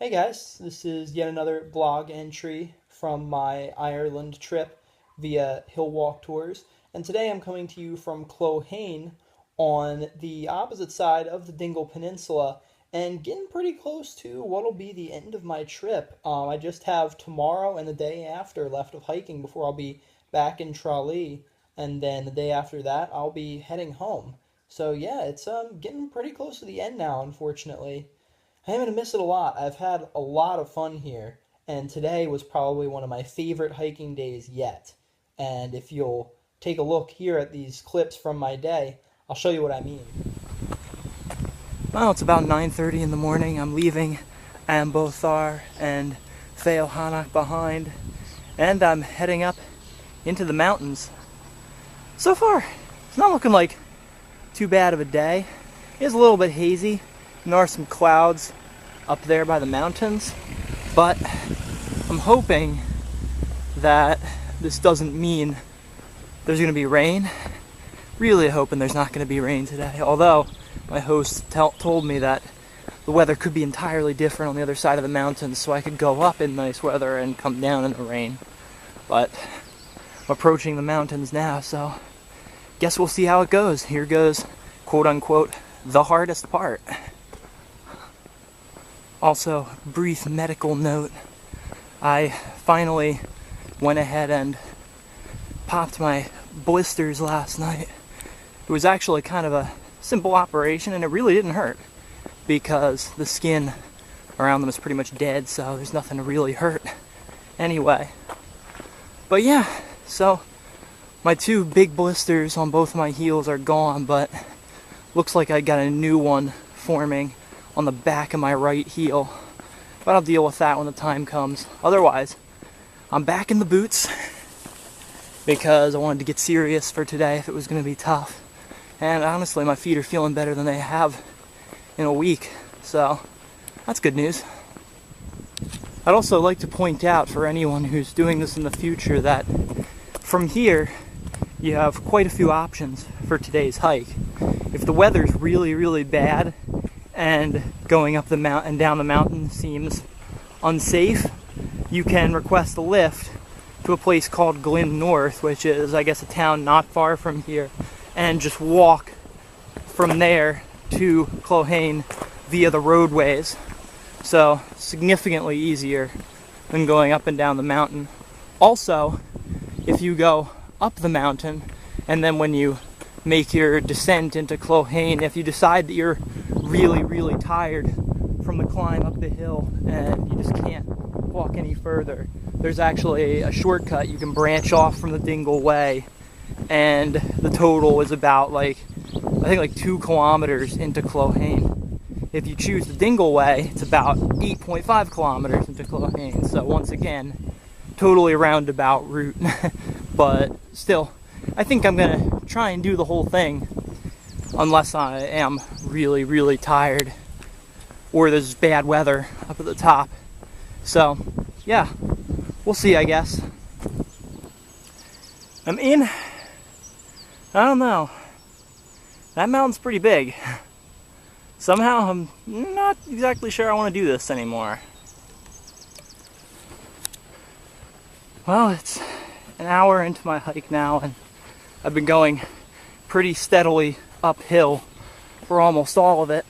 Hey guys, this is yet another blog entry from my Ireland trip via Hill Walk Tours, and today I'm coming to you from Clohane on the opposite side of the Dingle Peninsula and getting pretty close to what'll be the end of my trip. I just have tomorrow and the day after left of hiking before I'll be back in Tralee, and then the day after that I'll be heading home. So yeah, it's getting pretty close to the end now, unfortunately. I'm going to miss it a lot. I've had a lot of fun here, and today was probably one of my favorite hiking days yet. And if you'll take a look here at these clips from my day, I'll show you what I mean. Well, it's about 9:30 in the morning. I'm leaving Ambothar and Feohanach behind, and I'm heading up into the mountains. So far, it's not looking like too bad of a day. It is a little bit hazy, and there are some clouds up there by the mountains, but I'm hoping that this doesn't mean there's going to be rain. Really hoping there's not going to be rain today, although my host told me that the weather could be entirely different on the other side of the mountains, so I could go up in nice weather and come down in the rain. But I'm approaching the mountains now, so guess we'll see how it goes. Here goes, quote unquote, the hardest part. Also, brief medical note. I finally went ahead and popped my blisters last night. It was actually kind of a simple operation, and it really didn't hurt because the skin around them is pretty much dead, so there's nothing to really hurt anyway. But yeah, so my two big blisters on both of my heels are gone, but looks like I got a new one forming on the back of my right heel. But I'll deal with that when the time comes. Otherwise, I'm back in the boots because I wanted to get serious for today if it was going to be tough. And honestly, my feet are feeling better than they have in a week. So that's good news. I'd also like to point out for anyone who's doing this in the future that from here, you have quite a few options for today's hike. If the weather's really, really bad and going up the mountain and down the mountain seems unsafe, you can request a lift to a place called Glyn North, which is, I guess, a town not far from here, and just walk from there to Clohane via the roadways. So, significantly easier than going up and down the mountain. Also, if you go up the mountain, and then when you make your descent into Clohane, if you decide that you're really, really tired from the climb up the hill and you just can't walk any further, there's actually a shortcut. You can branch off from the Dingle Way, and the total is about I think 2 kilometers into Clohane. If you choose the Dingle Way, it's about 8.5 kilometers into Clohane. So once again, totally roundabout route. But still, I think I'm gonna try and do the whole thing unless I am really, really tired or there's bad weather up at the top. So yeah, we'll see, I guess. I'm in. I don't know. That mountain's pretty big. Somehow I'm not exactly sure I want to do this anymore. Well, it's an hour into my hike now, and I've been going pretty steadily uphill for almost all of it.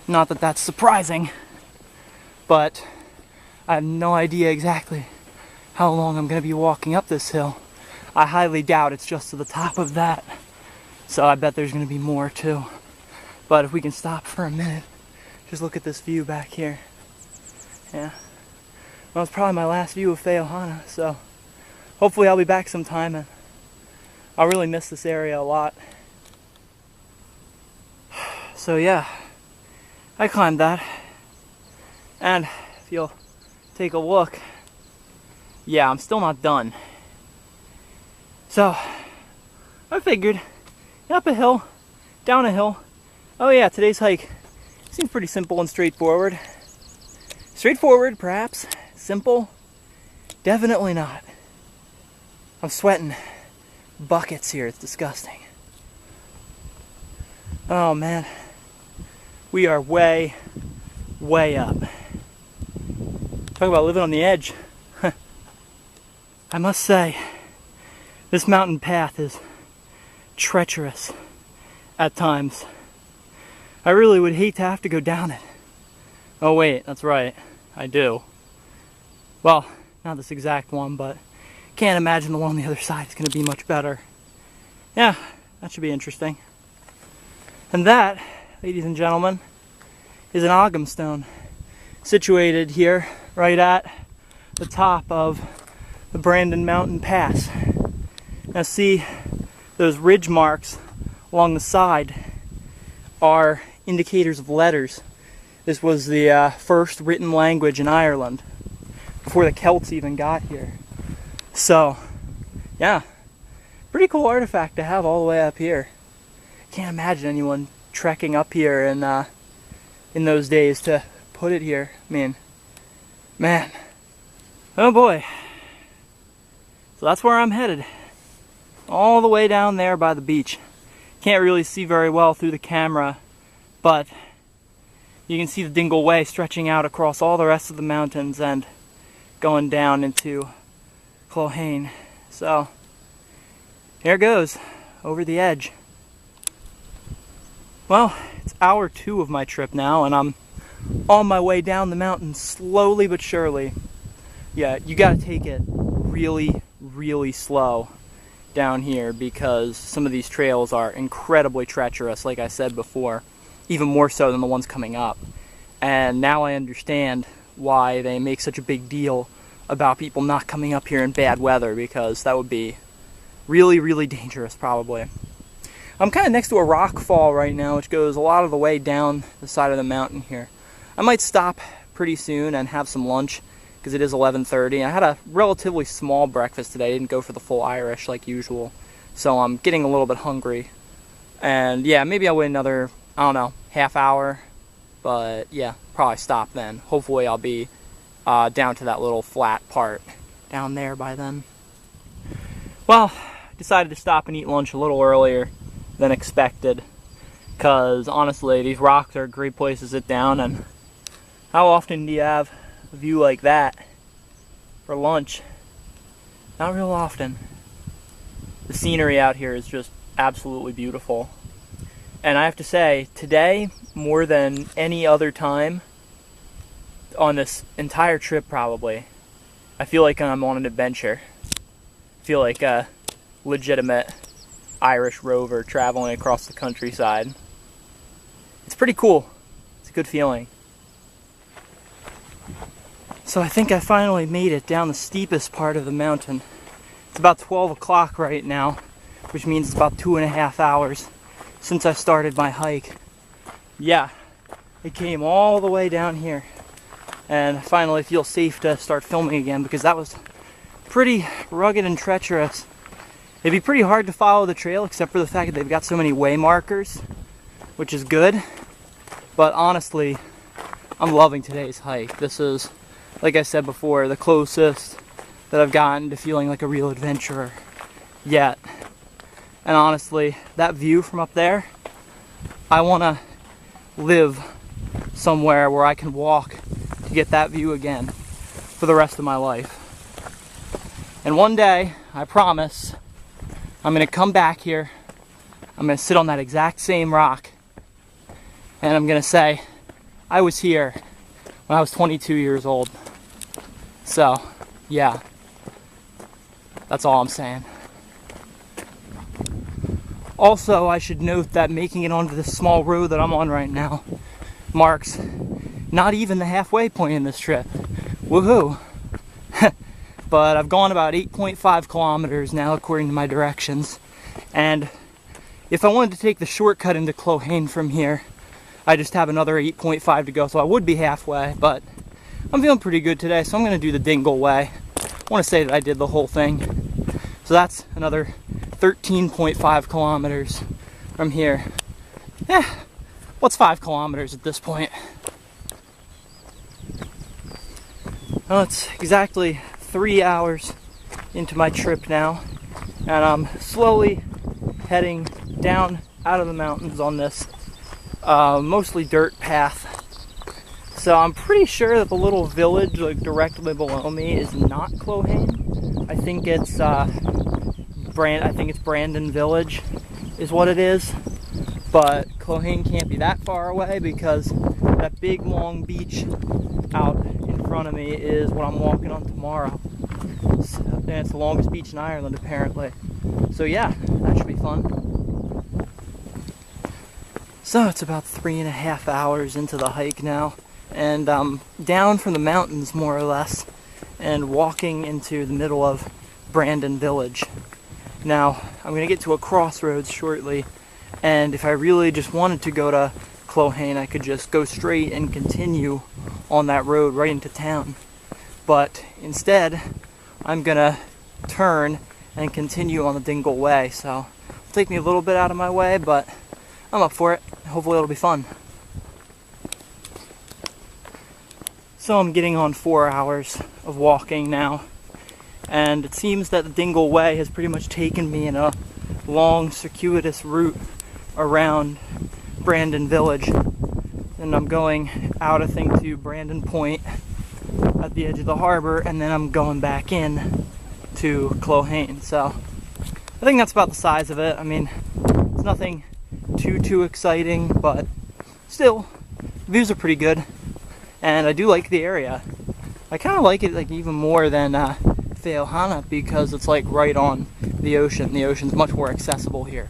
Not that that's surprising, but I have no idea exactly how long I'm going to be walking up this hill. I highly doubt it's just to the top of that, so I bet there's going to be more too. But if we can stop for a minute, just look at this view back here. Yeah. Well, it's probably my last view of Feohanach, so hopefully I'll be back sometime, and I'll really miss this area a lot. So yeah, I climbed that, and if you'll take a look, yeah, I'm still not done. So I figured, up a hill, down a hill. Oh yeah, today's hike seems pretty simple and straightforward. Straightforward, perhaps. Simple, definitely not. I'm sweating buckets here. It's disgusting. Oh man, we are way, way up. Talk about living on the edge. I must say, this mountain path is treacherous at times. I really would hate to have to go down it. Oh wait, that's right, I do. Well, not this exact one, but can't imagine the one on the other side is going to be much better. Yeah, that should be interesting. And that, ladies and gentlemen, is an Ogham stone, situated here, right at the top of the Brandon Mountain Pass. Now see, those ridge marks along the side are indicators of letters. This was the first written language in Ireland, before the Celts even got here. So, yeah, pretty cool artifact to have all the way up here. Can't imagine anyone trekking up here in those days to put it here. I mean, man, oh boy. So that's where I'm headed. All the way down there by the beach. Can't really see very well through the camera, but you can see the Dingle Way stretching out across all the rest of the mountains and going down into Clohane. So, here goes, over the edge. Well, it's hour 2 of my trip now, and I'm on my way down the mountain slowly but surely. Yeah, you gotta take it really, really slow down here because some of these trails are incredibly treacherous, like I said before, even more so than the ones coming up. And now I understand why they make such a big deal about people not coming up here in bad weather, because that would be really, really dangerous probably. I'm kind of next to a rock fall right now, which goes a lot of the way down the side of the mountain here. I might stop pretty soon and have some lunch, because it is 11:30. I had a relatively small breakfast today. I didn't go for the full Irish like usual, so I'm getting a little bit hungry. And yeah, maybe I'll wait another, I don't know, half hour, but yeah, probably stop then. Hopefully I'll be down to that little flat part down there by then. Well, decided to stop and eat lunch a little earlier than expected, because honestly, these rocks are great places to sit down, and how often do you have a view like that for lunch? Not real often. The scenery out here is just absolutely beautiful. And I have to say, today, more than any other time on this entire trip probably, I feel like I'm on an adventure. I feel like a legitimate Irish rover traveling across the countryside. It's pretty cool. It's a good feeling. So I think I finally made it down the steepest part of the mountain. It's about 12 o'clock right now, which means it's about 2.5 hours since I started my hike. Yeah, it came all the way down here, and I finally feel safe to start filming again, because that was pretty rugged and treacherous. It'd be pretty hard to follow the trail, except for the fact that they've got so many way markers, which is good. But honestly, I'm loving today's hike. This is, like I said before, the closest that I've gotten to feeling like a real adventurer yet. And honestly, that view from up there, I want to live somewhere where I can walk to get that view again for the rest of my life. And one day, I promise, I'm going to come back here, I'm going to sit on that exact same rock, and I'm going to say, I was here when I was 22 years old. So, yeah, that's all I'm saying. Also, I should note that making it onto this small road that I'm on right now marks not even the halfway point in this trip. Woohoo! But I've gone about 8.5 kilometers now according to my directions, and if I wanted to take the shortcut into Clohane from here, I just have another 8.5 to go, so I would be halfway, but I'm feeling pretty good today, so I'm going to do the Dingle Way. I want to say that I did the whole thing. So that's another 13.5 kilometers from here. What's 5 kilometers at this point? Well, it's exactly 3 hours into my trip now, and I'm slowly heading down out of the mountains on this mostly dirt path. So I'm pretty sure that the little village like directly below me is not Clohane. I think it's Brandon Village is what it is. But Clohane can't be that far away because that big long beach out in front of me is what I'm walking on tomorrow. So, and it's the longest beach in Ireland apparently. So yeah, that should be fun. So it's about 3.5 hours into the hike now, and I'm down from the mountains more or less and walking into the middle of Brandon Village. Now I'm going to get to a crossroads shortly, and if I really just wanted to go to Clohane, I could just go straight and continue on that road right into town. But instead, I'm gonna turn and continue on the Dingle way. So it'll take me a little bit out of my way, but I'm up for it. Hopefully it'll be fun. So I'm getting on 4 hours of walking now, and it seems that the Dingle way has pretty much taken me in a long circuitous route around Brandon Village, and I'm going out I think to Brandon Point at the edge of the harbor, and then I'm going back in to Clohane. So I think that's about the size of it. I mean, it's nothing too exciting, but still the views are pretty good, and I do like the area. I kind of like it like even more than Feohana because it's like right on the ocean. The ocean's much more accessible here.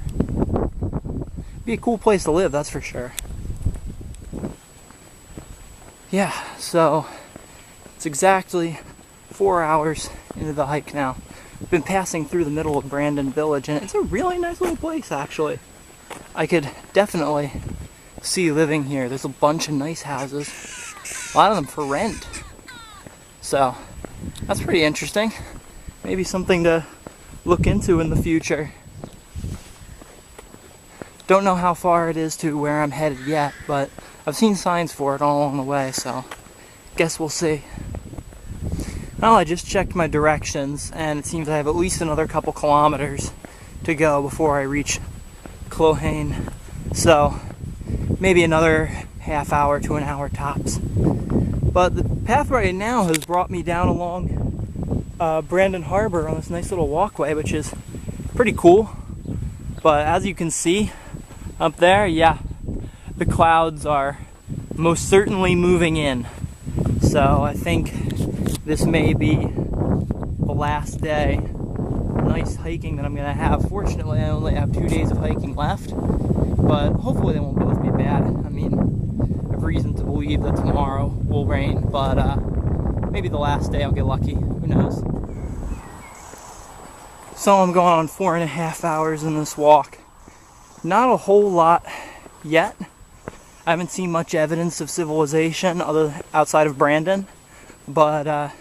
Be a cool place to live, that's for sure. Yeah, so it's exactly 4 hours into the hike now. I've been passing through the middle of Brandon Village, and it's a really nice little place actually. I could definitely see living here. There's a bunch of nice houses, a lot of them for rent. So that's pretty interesting. Maybe something to look into in the future. Don't know how far it is to where I'm headed yet, but I've seen signs for it all along the way, so guess we'll see. Well, I just checked my directions, and it seems I have at least another couple kilometers to go before I reach Clohane. So maybe another half hour to an hour tops. But the path right now has brought me down along Brandon Harbor on this nice little walkway, which is pretty cool. But as you can see up there, yeah, the clouds are most certainly moving in. So I think this may be the last day. Nice hiking that I'm gonna have. Fortunately, I only have 2 days of hiking left, but hopefully they won't both be bad. I mean, I have reason to believe that tomorrow will rain, but maybe the last day I'll get lucky. Who knows? So I'm going on 4.5 hours in this walk. Not a whole lot yet. I haven't seen much evidence of civilization outside of Brandon, but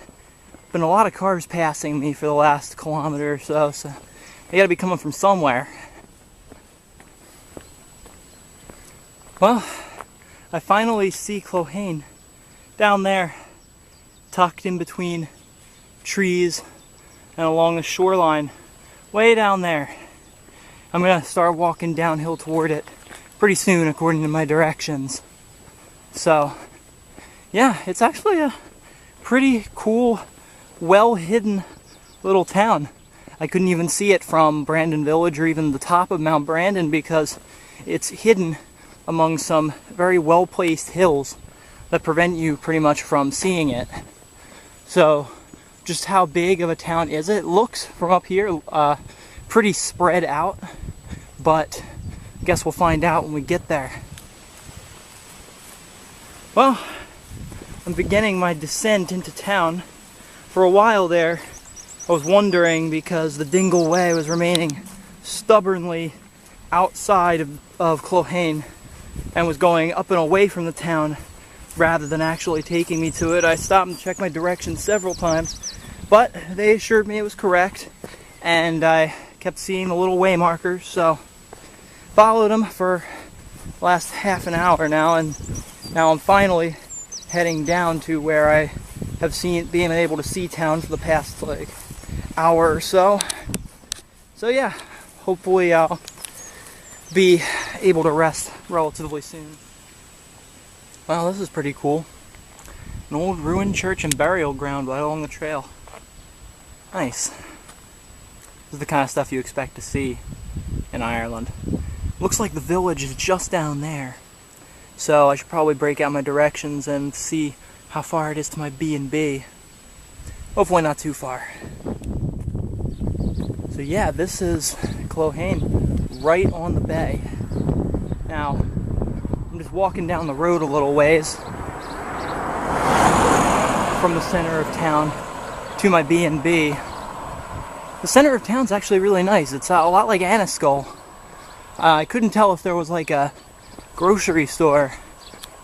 been a lot of cars passing me for the last kilometer or so, so they gotta be coming from somewhere. Well, I finally see Clohane down there, tucked in between trees and along the shoreline, way down there. I'm gonna start walking downhill toward it pretty soon according to my directions. So yeah, it's actually a pretty cool, well-hidden little town. I couldn't even see it from Brandon Village or even the top of Mount Brandon because it's hidden among some very well-placed hills that prevent you pretty much from seeing it. So just how big of a town is it? It looks from up here pretty spread out, but I guess we'll find out when we get there. Well, I'm beginning my descent into town. For a while there, I was wondering because the Dingle Way was remaining stubbornly outside of Clohane and was going up and away from the town rather than actually taking me to it. I stopped and checked my directions several times, but they assured me it was correct, and I kept seeing the little way markers, so followed them for the last half an hour now, and now I'm finally heading down to where I have been able to see town for the past like hour or so. So yeah, hopefully I'll be able to rest relatively soon. Well, this is pretty cool. An old ruined church and burial ground right along the trail. Nice. This is the kind of stuff you expect to see in Ireland. Looks like the village is just down there. So I should probably break out my directions and see how far it is to my B&B. Hopefully not too far. So yeah, this is Clohane, right on the bay. Now, I'm just walking down the road a little ways from the center of town to my B&B. The center of town's actually really nice. It's a lot like Anniskull. I couldn't tell if there was like a grocery store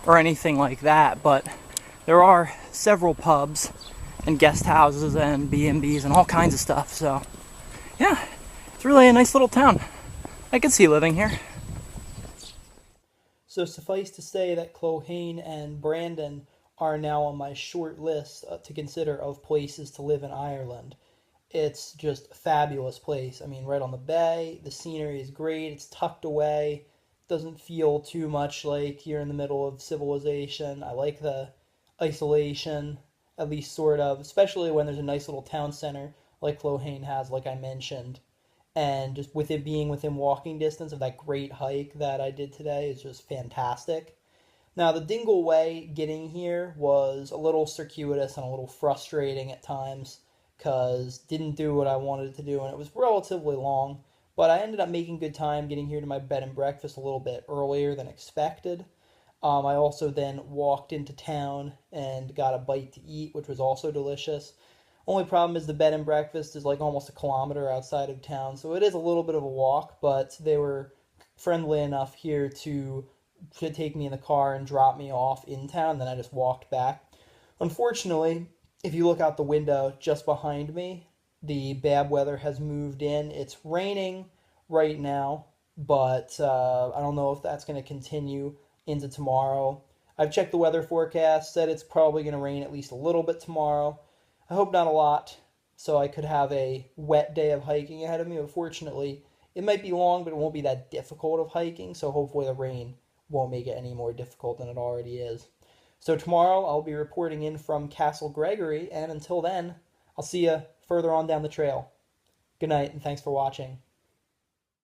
or anything like that, but there are several pubs and guest houses and B&Bs and all kinds of stuff. So yeah, it's really a nice little town. I could see living here. So suffice to say that Clohane and Brandon are now on my short list to consider of places to live in Ireland. It's just a fabulous place. I mean, right on the bay, the scenery is great, it's tucked away, doesn't feel too much like you're in the middle of civilization. I like the isolation, at least sort of, especially when there's a nice little town center like Clohane has, like I mentioned. And just with it being within walking distance of that great hike that I did today is just fantastic. Now, the Dingle way getting here was a little circuitous and a little frustrating at times because didn't do what I wanted it to do, and it was relatively long, but I ended up making good time getting here to my bed and breakfast a little bit earlier than expected. I also then walked into town and got a bite to eat, which was also delicious. Only problem is the bed and breakfast is like almost a kilometer outside of town, so it is a little bit of a walk, but they were friendly enough here to take me in the car and drop me off in town, then I just walked back. Unfortunately, if you look out the window just behind me, the bad weather has moved in. It's raining right now, but I don't know if that's going to continue into tomorrow. I've checked the weather forecast, said it's probably going to rain at least a little bit tomorrow. I hope not a lot, so I could have a wet day of hiking ahead of me, but fortunately, it might be long, but it won't be that difficult of hiking, so hopefully the rain won't make it any more difficult than it already is. So tomorrow I'll be reporting in from Castle Gregory, and until then, I'll see you further on down the trail. Good night, and thanks for watching.